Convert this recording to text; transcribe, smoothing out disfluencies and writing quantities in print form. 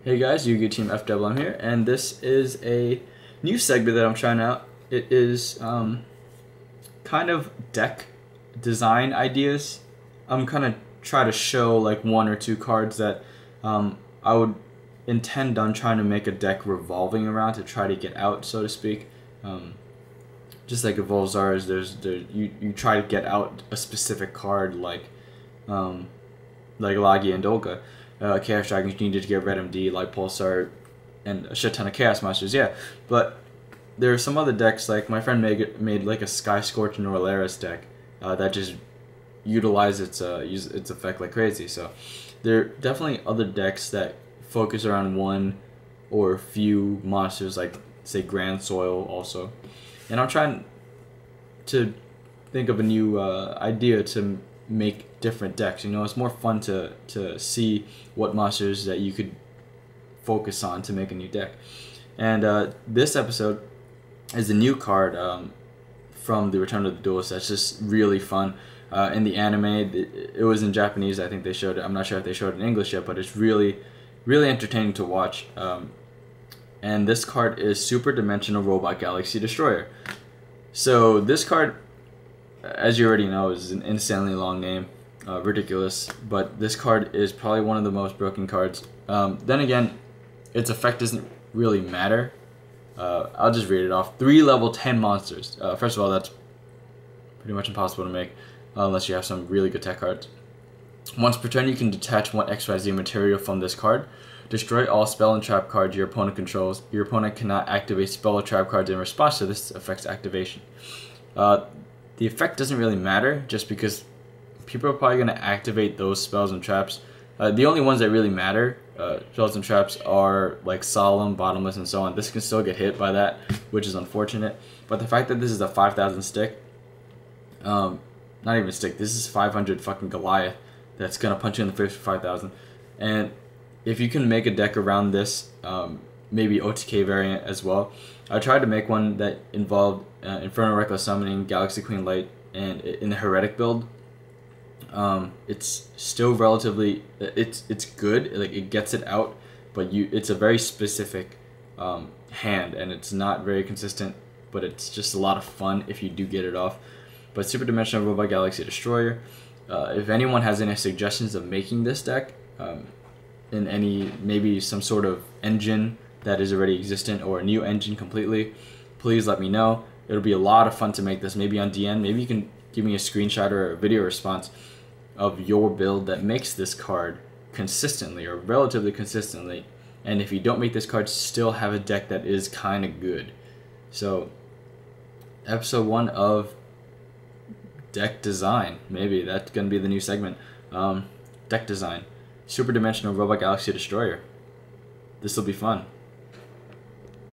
Hey guys, Yu-Gi-Oh! Team FWM here, and this is a new segment that I'm trying out. It is kind of deck design ideas. I'm kind of try to show like one or two cards that I would intend on trying to make a deck revolving around to try to get out, so to speak. Just like Evolzars, you try to get out a specific card like Lagi and Dolga. Chaos Dragons, you needed to get Red MD, Light Pulsar, and a shit ton of Chaos Monsters, yeah. But there are some other decks, like my friend made like a Sky Scorch and Norlaris deck that just utilize its effect like crazy. So there are definitely other decks that focus around one or a few monsters, like say Grand Soil also. And I'm trying to think of a new idea to make different decks. You know, it's more fun to see what monsters that you could focus on to make a new deck. And this episode is a new card from the Return of the Duelist that's just really fun. In the anime, it was in Japanese. I think they showed it. I'm not sure if they showed it in English yet, but it's really entertaining to watch. And this card is Superdimensional Robot Galaxy Destroyer. So this card, as you already know, is an insanely long name, ridiculous. But this card is probably one of the most broken cards. Then again, its effect doesn't really matter. I'll just read it off. 3 level 10 monsters. First of all, that's pretty much impossible to make unless you have some really good tech cards. Once per turn, you can detach one XYZ material from this card. Destroy all spell and trap cards your opponent controls. Your opponent cannot activate spell or trap cards in response to this effect's activation. The effect doesn't really matter, just because people are probably going to activate those spells and traps. The only ones that really matter, spells and traps, are like Solemn, Bottomless, and so on. This can still get hit by that, which is unfortunate. But the fact that this is a 5,000 stick, not even stick, this is 500 fucking Goliath that's going to punch you in the face for 5,000. And if you can make a deck around this, maybe OTK variant as well. I tried to make one that involved Infernal Reckless Summoning, Galaxy Queen Light, and in the Heretic build. It's still relatively, it's good, like it gets it out, but it's a very specific hand, and it's not very consistent, but it's just a lot of fun if you do get it off. But Superdimensional Robot Galaxy Destroyer, if anyone has any suggestions of making this deck, in any, maybe some sort of engine that is already existent or a new engine completely, please let me know. It'll be a lot of fun to make this, maybe on DN. Maybe you can give me a screenshot or a video response of your build that makes this card consistently or relatively consistently, and if you don't make this card, still have a deck that is kind of good. So episode 1 of deck design, maybe that's gonna be the new segment. Deck design, Superdimensional Robot Galaxy Destroyer. This will be fun.